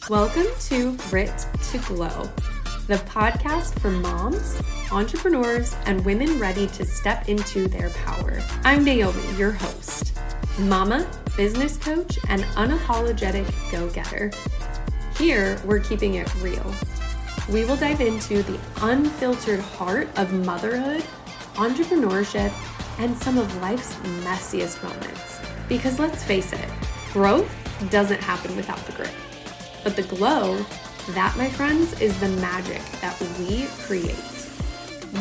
Welcome to Grit to Glow, the podcast for moms, entrepreneurs, and women ready to step into their power. I'm Naomi, your host, mama, business coach, and unapologetic go-getter. Here, we're keeping it real. We will dive into the unfiltered heart of motherhood, entrepreneurship, and some of life's messiest moments. Because let's face it, growth doesn't happen without the grit. But the glow, that, my friends, is the magic that we create.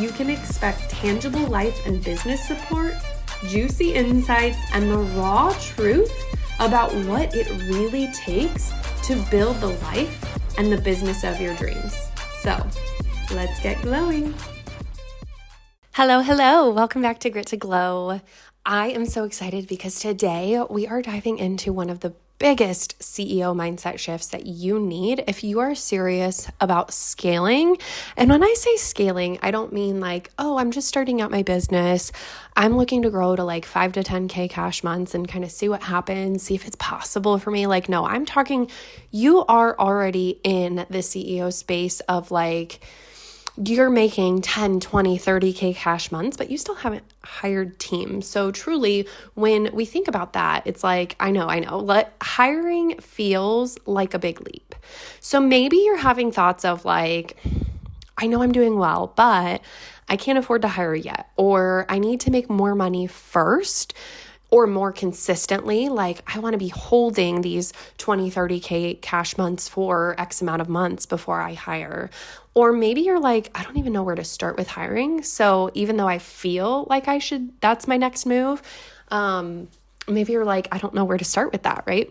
You can expect tangible life and business support, juicy insights, and the raw truth about what it really takes to build the life and the business of your dreams. So, let's get glowing. Hello. Welcome back to Grit to Glow. I am so excited because today we are diving into one of the biggest CEO mindset shifts that you need if you are serious about scaling. And when I say scaling, I don't mean like, oh, I'm just starting out my business. I'm looking to grow to like 5 to 10K cash months and kind of see what happens, see if it's possible for me. Like, no, I'm talking, you are already in the CEO space of like, you're making 10, 20, 30K cash months, but you still haven't hired teams. So truly, when we think about that, it's like, I know, hiring feels like a big leap. So maybe you're having thoughts of like, I know I'm doing well, but I can't afford to hire yet, or I need to make more money first, or more consistently, like I want to be holding these 20, 30K cash months for X amount of months before I hire. Or maybe you're like, I don't even know where to start with hiring. So even though I feel like I should, that's my next move. Maybe you're like, I don't know where to start with that, right?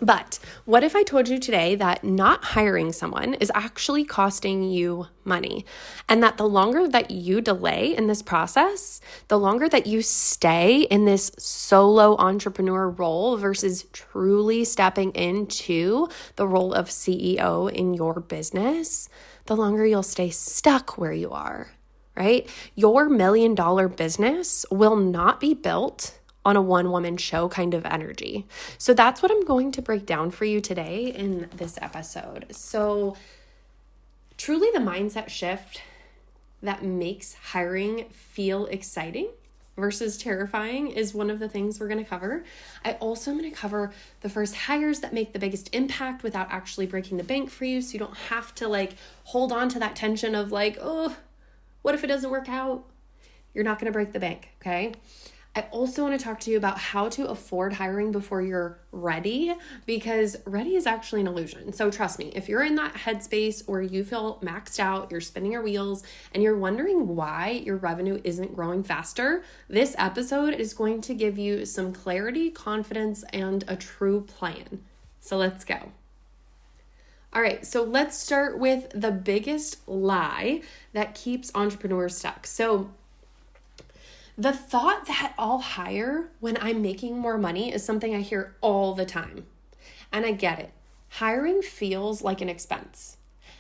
But what if I told you today that not hiring someone is actually costing you money, and that the longer that you delay in this process, the longer that you stay in this solo entrepreneur role versus truly stepping into the role of CEO in your business, the longer you'll stay stuck where you are, right? Your $1 million business will not be built on a one-woman show kind of energy. So that's what I'm going to break down for you today in this episode. So truly the mindset shift that makes hiring feel exciting versus terrifying is one of the things we're going to cover. I also am going to cover the first hires that make the biggest impact without actually breaking the bank for you. So you don't have to like hold on to that tension of like, oh, what if it doesn't work out? You're not going to break the bank, okay? I also want to talk to you about how to afford hiring before you're ready, because ready is actually an illusion. So trust me, if you're in that headspace or you feel maxed out, you're spinning your wheels, and you're wondering why your revenue isn't growing faster, this episode is going to give you some clarity, confidence, and a true plan. So let's go. All right, so let's start with the biggest lie that keeps entrepreneurs stuck. So the thought that I'll hire when I'm making more money is something I hear all the time. And I get it. Hiring feels like an expense.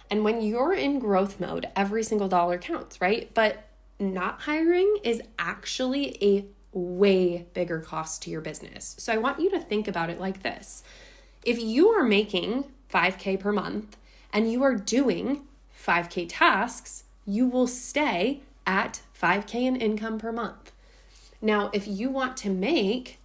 And when you're in growth mode, every single dollar counts, right? But not hiring is actually a way bigger cost to your business. So I want you to think about it like this. If you are making 5K per month and you are doing 5K tasks, you will stay at 5K in income per month. Now, if you want to make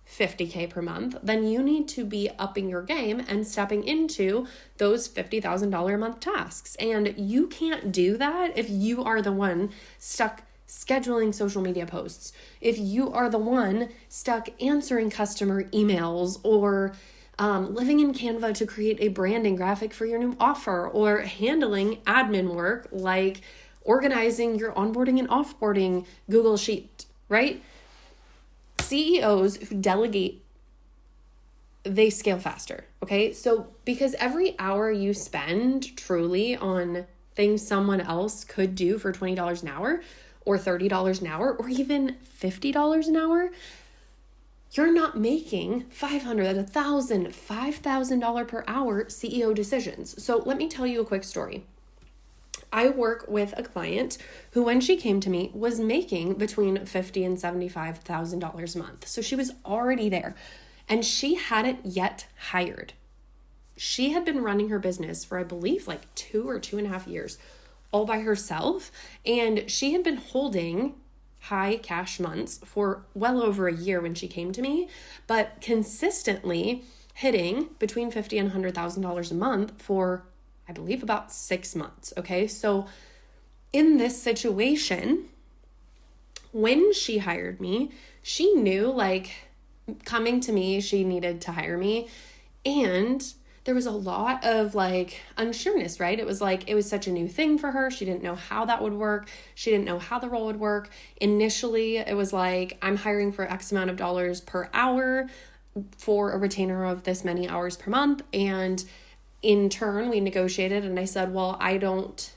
50K per month, then you need to be upping your game and stepping into those $50,000 a month tasks. And you can't do that if you are the one stuck scheduling social media posts, if you are the one stuck answering customer emails, or living in Canva to create a branding graphic for your new offer, or handling admin work like organizing your onboarding and offboarding Google Sheet, right? CEOs who delegate, they scale faster, okay? So because every hour you spend truly on things someone else could do for $20 an hour or $30 an hour or even $50 an hour, you're not making $500, $1,000, $5,000 per hour CEO decisions. So let me tell you a quick story. I work with a client who, when she came to me, was making between $50,000 and $75,000 a month. So she was already there, and she hadn't yet hired. she had been running her business for, I believe, like 2.5 years all by herself. And she had been holding high cash months for well over a year when she came to me, but consistently hitting between $50,000 and $100,000 a month for, I believe, about 6 months. Okay. So in this situation, when she hired me, she knew, like, coming to me, she needed to hire me. And there was a lot of like unsureness, right? It was such a new thing for her. She didn't know how that would work. She didn't know how the role would work. Initially, it was like, I'm hiring for X amount of dollars per hour for a retainer of this many hours per month. And in turn, we negotiated, and I said, well, I don't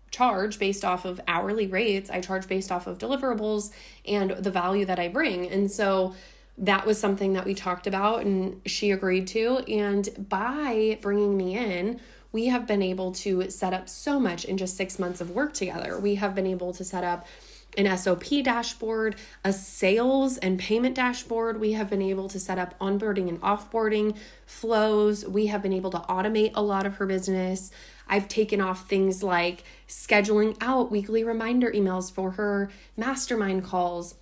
charge based off of hourly rates. I charge based off of deliverables and the value that I bring. And so that was something that we talked about and she agreed to. And by bringing me in, we have been able to set up so much in just 6 months of work together. We have been able to set up an SOP dashboard, a sales and payment dashboard. We have been able to set up onboarding and offboarding flows. We have been able to automate a lot of her business. I've taken off things like scheduling out weekly reminder emails for her mastermind calls.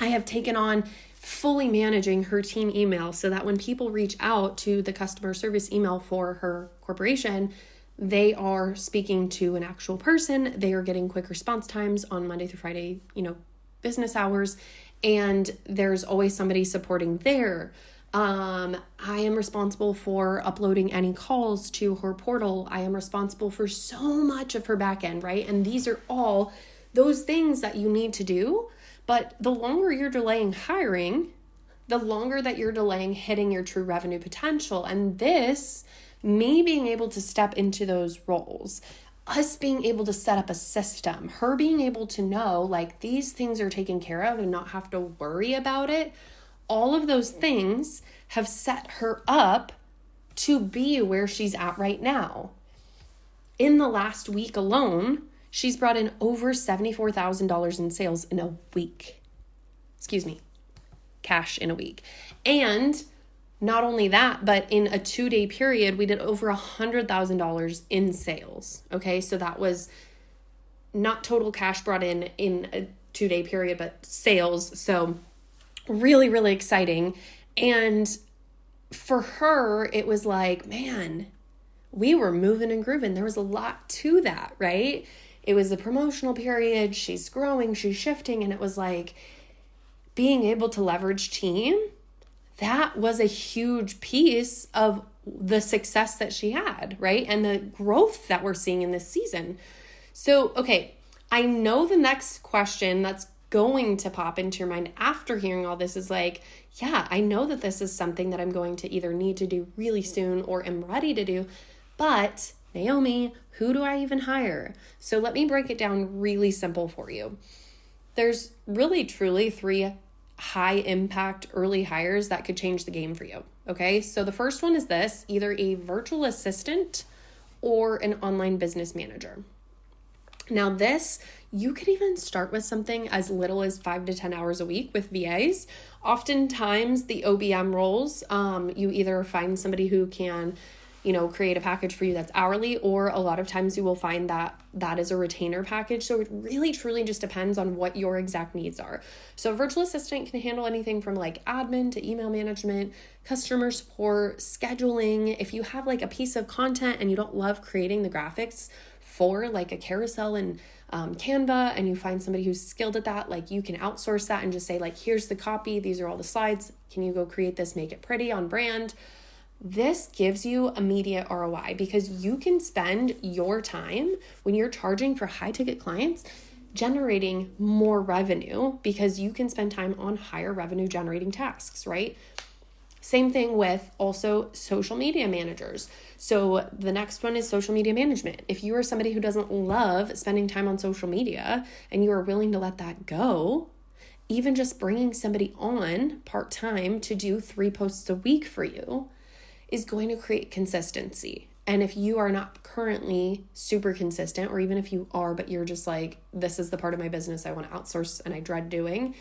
I have taken on fully managing her team email so that when people reach out to the customer service email for her corporation, they are speaking to an actual person. They are getting quick response times on Monday through Friday, business hours. And there's always somebody supporting there. I am responsible for uploading any calls to her portal. I am responsible for so much of her back end, right? And these are all those things that you need to do. But the longer you're delaying hiring, the longer that you're delaying hitting your true revenue potential. And this, me being able to step into those roles, us being able to set up a system, her being able to know like these things are taken care of and not have to worry about it, all of those things have set her up to be where she's at right now. In the last week alone, she's brought in over $74,000 in sales in a week. Cash in a week. And not only that, but in a 2-day period, we did over $100,000 in sales. Okay, so that was not total cash brought in a 2-day period, but sales. So really, really exciting. And for her, it was like, man, we were moving and grooving. There was a lot to that, right? It was the promotional period. She's growing, she's shifting. And it was like being able to leverage team. That was a huge piece of the success that she had, right? And the growth that we're seeing in this season. So, okay, I know the next question that's going to pop into your mind after hearing all this is like, yeah, I know that this is something that I'm going to either need to do really soon or am ready to do, but Naomi, who do I even hire? So let me break it down really simple for you. There's really truly 3 high impact early hires that could change the game for you. Okay. So the first one is this, either a virtual assistant or an online business manager. Now this, you could even start with something as little as 5 to 10 hours a week with VAs. Oftentimes the OBM roles, you either find somebody who can, create a package for you that's hourly, or a lot of times you will find that that is a retainer package. So it really truly just depends on what your exact needs are. So a virtual assistant can handle anything from like admin to email management, customer support, scheduling. If you have like a piece of content and you don't love creating the graphics for like a carousel and Canva, and you find somebody who's skilled at that, like you can outsource that and just say like, here's the copy, these are all the slides, can you go create this, make it pretty on brand? This gives you immediate ROI because you can spend your time when you're charging for high ticket clients generating more revenue because you can spend time on higher revenue generating tasks, right? Same thing with also social media managers. So the next one is social media management. If you are somebody who doesn't love spending time on social media and you are willing to let that go, even just bringing somebody on part-time to do 3 posts a week for you is going to create consistency. And if you are not currently super consistent, or even if you are, but you're just like, this is the part of my business I want to outsource and I dread doing,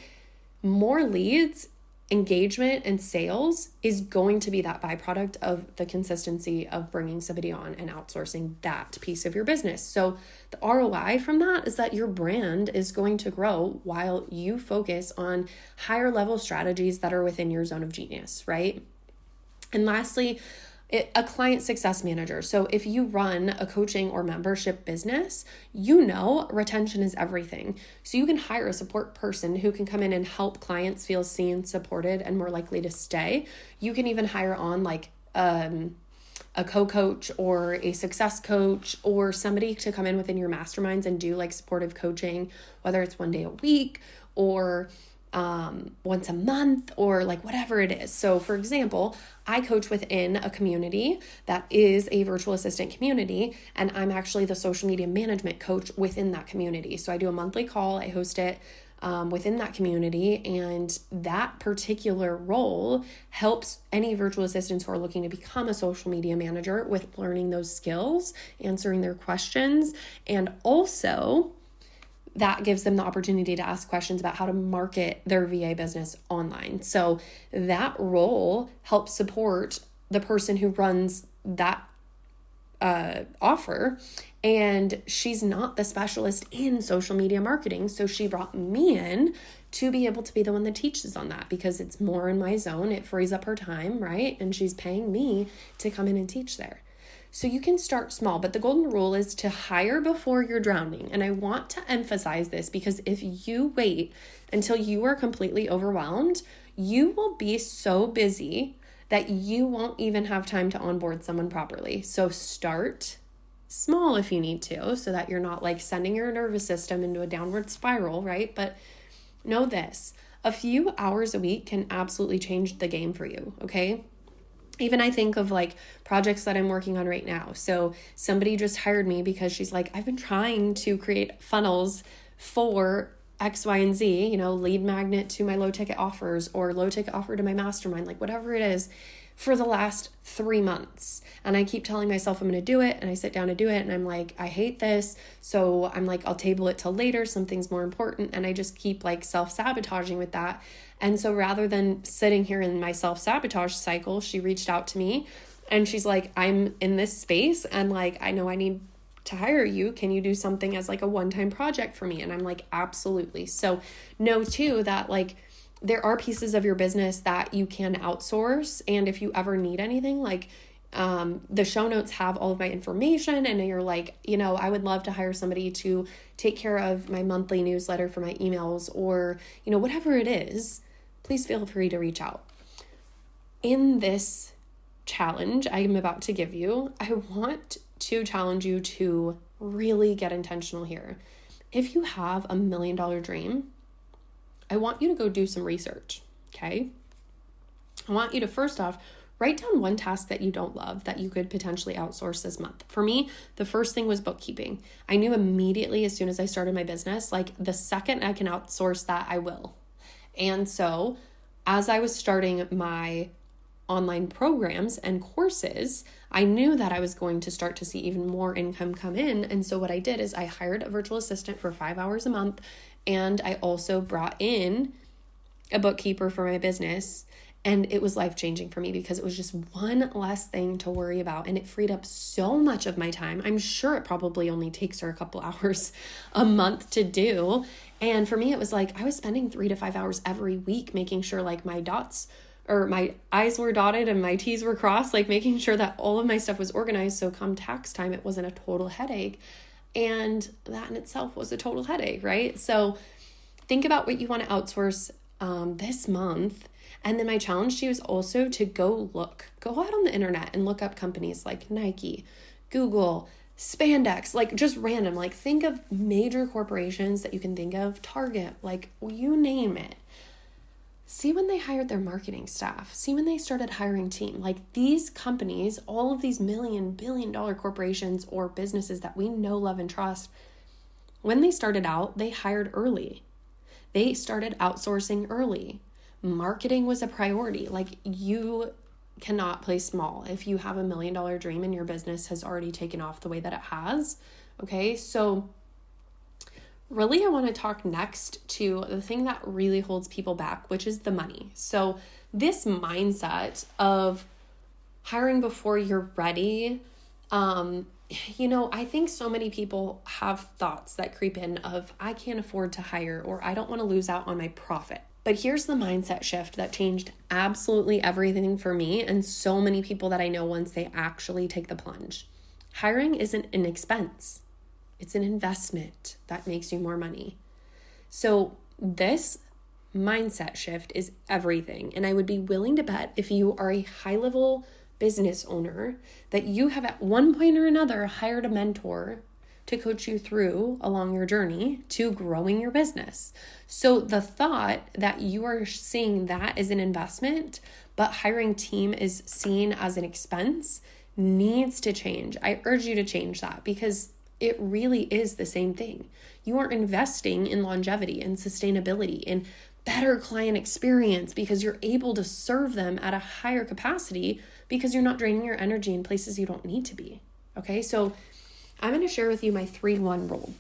more leads engagement and sales is going to be that byproduct of the consistency of bringing somebody on and outsourcing that piece of your business. So the ROI from that is that your brand is going to grow while you focus on higher level strategies that are within your zone of genius, right? And lastly, a client success manager. So if you run a coaching or membership business, you know retention is everything. So you can hire a support person who can come in and help clients feel seen, supported, and more likely to stay. You can even hire on like a co-coach or a success coach or somebody to come in within your masterminds and do like supportive coaching, whether it's one day a week or once a month or like whatever it is. So for example, I coach within a community that is a virtual assistant community, and I'm actually the social media management coach within that community. So I do a monthly call, I host it within that community, and that particular role helps any virtual assistants who are looking to become a social media manager with learning those skills, answering their questions, and also that gives them the opportunity to ask questions about how to market their VA business online. So that role helps support the person who runs that offer. And she's not the specialist in social media marketing. So she brought me in to be able to be the one that teaches on that because it's more in my zone. It frees up her time, right? And she's paying me to come in and teach there. So you can start small, but the golden rule is to hire before you're drowning. And I want to emphasize this because if you wait until you are completely overwhelmed, you will be so busy that you won't even have time to onboard someone properly. So start small if you need to, so that you're not like sending your nervous system into a downward spiral, right? But know this, a few hours a week can absolutely change the game for you, okay? Even I think of like projects that I'm working on right now. So somebody just hired me because she's like, I've been trying to create funnels for X, Y, and Z, lead magnet to my low ticket offers or low ticket offer to my mastermind, like whatever it is, for the last 3 months. And I keep telling myself I'm going to do it, and I sit down to do it, and I'm like, I hate this. So I'm like, I'll table it till later. Something's more important. And I just keep like self-sabotaging with that. And so rather than sitting here in my self-sabotage cycle, she reached out to me and she's like, I'm in this space and like, I know I need to hire you. Can you do something as like a one-time project for me? And I'm like, absolutely. So know too that like there are pieces of your business that you can outsource. And if you ever need anything, like the show notes have all of my information, and you're like, I would love to hire somebody to take care of my monthly newsletter for my emails or, whatever it is, please feel free to reach out. In this challenge I am about to give you, I want to challenge you to really get intentional here. If you have $1 million dream, I want you to go do some research, okay? I want you to first off, write down one task that you don't love that you could potentially outsource this month. For me, the first thing was bookkeeping. I knew immediately as soon as I started my business, like the second I can outsource that, I will. And so as I was starting my online programs and courses, I knew that I was going to start to see even more income come in. And so what I did is I hired a virtual assistant for 5 hours a month. And I also brought in a bookkeeper for my business. And it was life-changing for me because it was just one less thing to worry about. And it freed up so much of my time. I'm sure it probably only takes her a couple hours a month to do. And for me, it was like I was spending 3 to 5 hours every week making sure like my I's were dotted and my T's were crossed, like making sure that all of my stuff was organized. So come tax time, it wasn't a total headache. And that in itself was a total headache, right? So think about what you want to outsource this month. And then my challenge to you is also to go out on the internet and look up companies like Nike, Google, spandex, like just random, like think of major corporations that you can think of, Target, like you name it. See when they hired their marketing staff, see when they started hiring team, like these companies, all of these billion-dollar corporations or businesses that we know, love, and trust, when they started out, they hired early. They started outsourcing early. Marketing was a priority. Like you cannot play small if you have $1 million dream and your business has already taken off the way that it has. Okay, so Really, I want to talk next to the thing that really holds people back, which is the money. So this mindset of hiring before you're ready, I think so many people have thoughts that creep in of, I can't afford to hire, or I don't want to lose out on my profit. But here's the mindset shift that changed absolutely everything for me and so many people that I know once they actually take the plunge. Hiring isn't an expense. It's an investment that makes you more money. So this mindset shift is everything. And I would be willing to bet if you are a high-level business owner that you have at one point or another hired a mentor to coach you through along your journey to growing your business. So the thought that you are seeing that as an investment, but hiring team is seen as an expense needs to change. I urge you to change that because it really is the same thing. You are investing in longevity and sustainability and better client experience because you're able to serve them at a higher capacity because you're not draining your energy in places you don't need to be. Okay, so I'm going to share with you my 3-1 rule.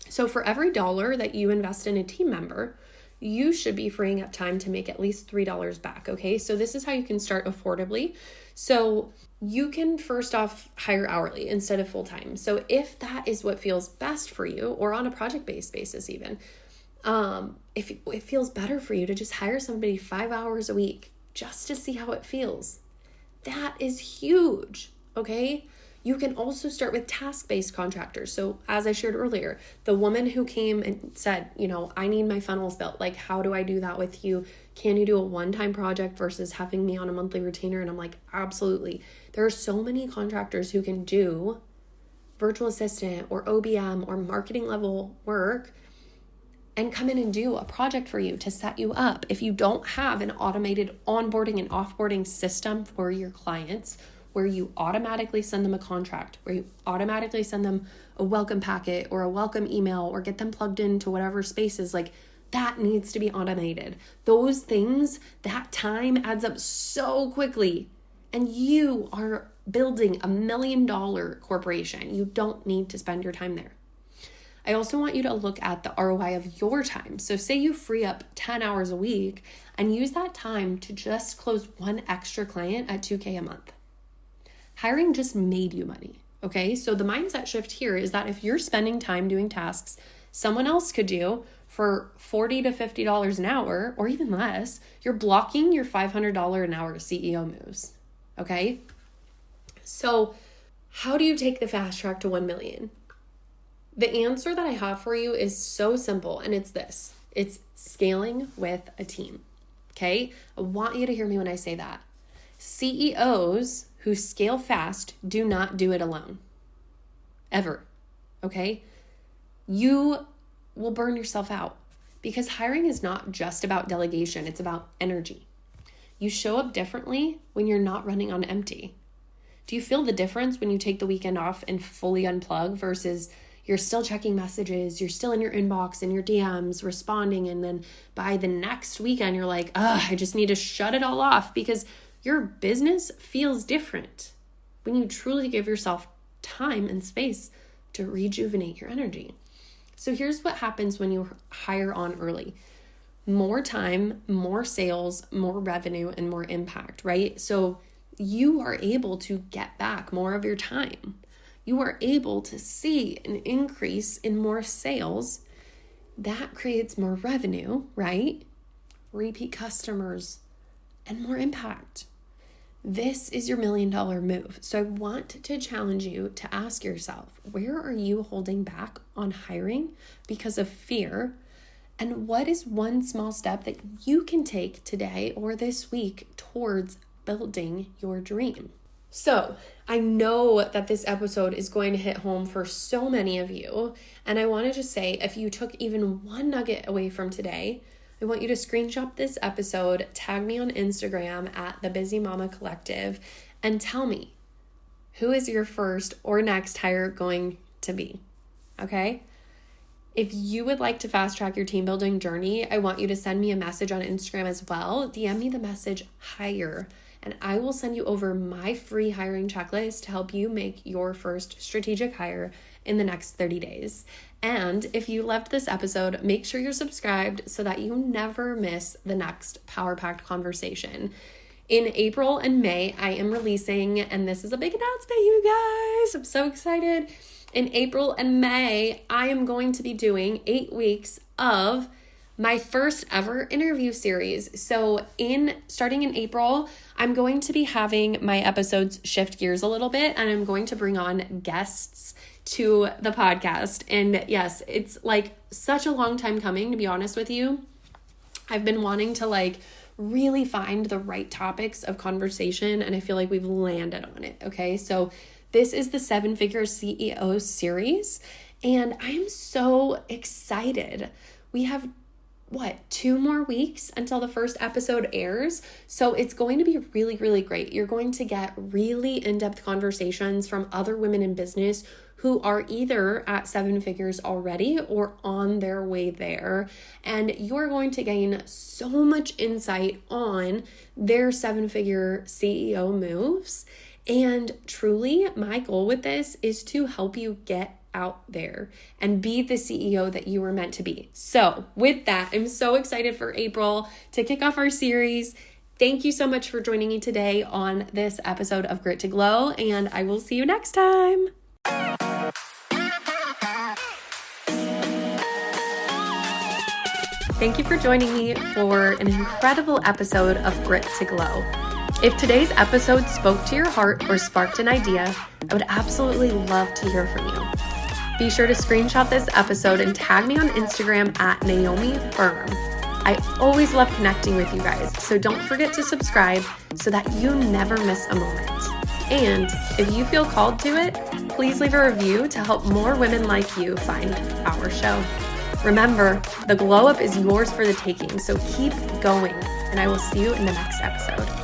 So for every $1 that you invest in a team member, you should be freeing up time to make at least $3 back. Okay, so this is how you can start affordably. So you can first off hire hourly instead of full-time. So if that is what feels best for you, or on a project-based basis even, if it feels better for you to just hire somebody 5 hours a week just to see how it feels, that is huge, okay? You can also start with task-based contractors. So as I shared earlier, the woman who came and said, I need my funnels built. Like, how do I do that with you? Can you do a one-time project versus having me on a monthly retainer? And I'm like, absolutely. There are so many contractors who can do virtual assistant or OBM or marketing level work and come in and do a project for you to set you up. If you don't have an automated onboarding and offboarding system for your clients, where you automatically send them a contract, where you automatically send them a welcome packet or a welcome email or get them plugged into whatever spaces, like that needs to be automated. Those things, that time adds up so quickly. And you are building $1 million corporation. You don't need to spend your time there. I also want you to look at the ROI of your time. So say you free up 10 hours a week and use that time to just close one extra client at $2,000 a month. Hiring just made you money, okay? So the mindset shift here is that if you're spending time doing tasks someone else could do for $40 to $50 an hour, or even less, you're blocking your $500 an hour CEO moves, okay? So how do you take the fast track to 1 million? The answer that I have for you is so simple, and it's this. It's scaling with a team, okay? I want you to hear me when I say that. CEOs who scale fast do not do it alone, ever, okay? You will burn yourself out because hiring is not just about delegation. It's about energy. You show up differently when you're not running on empty. Do you feel the difference when you take the weekend off and fully unplug versus you're still checking messages, you're still in your inbox and your DMs responding, and then by the next weekend you're like, I just need to shut it all off because your business feels different when you truly give yourself time and space to rejuvenate your energy. So here's what happens when you hire on early. More time, more sales, more revenue, and more impact, right? So you are able to get back more of your time. You are able to see an increase in more sales. That creates more revenue, right? Repeat customers and more impact. This is your $1 million move. So I want to challenge you to ask yourself, where are you holding back on hiring because of fear? And what is one small step that you can take today or this week towards building your dream? So I know that this episode is going to hit home for so many of you. And I want to just say, if you took even one nugget away from today, I want you to screenshot this episode, tag me on Instagram at the Busy Mama Collective, and tell me, who is your first or next hire going to be? Okay? If you would like to fast track your team building journey, I want you to send me a message on Instagram as well. DM me the message hire, and I will send you over my free hiring checklist to help you make your first strategic hire in the next 30 days. And if you loved this episode, make sure you're subscribed so that you never miss the next Power Packed conversation. In April and May, I am releasing, and this is a big announcement, you guys. I'm so excited. In April and May, I am going to be doing 8 weeks of my first ever interview series. So starting in April, I'm going to be having my episodes shift gears a little bit, and I'm going to bring on guests to the podcast. And yes, it's like such a long time coming, to be honest with you. I've been wanting to really find the right topics of conversation, and I feel like we've landed on it. Okay, so this is the 7-Figure CEO series, and I am so excited. We have 2 more weeks until the first episode airs. So it's going to be really, really great. You're going to get really in-depth conversations from other women in business who are either at 7 figures already or on their way there. And you're going to gain so much insight on their 7-figure CEO moves. And truly, my goal with this is to help you get out there and be the CEO that you were meant to be. So with that, I'm so excited for April to kick off our series. Thank you so much for joining me today on this episode of Grit to Glow, and I will see you next time. Thank you for joining me for an incredible episode of Grit to Glow. If today's episode spoke to your heart or sparked an idea, I would absolutely love to hear from you. Be sure to screenshot this episode and tag me on Instagram at Naomi Firm. I always love connecting with you guys, so don't forget to subscribe so that you never miss a moment. And if you feel called to it, please leave a review to help more women like you find our show. Remember, the glow up is yours for the taking, so keep going, and I will see you in the next episode.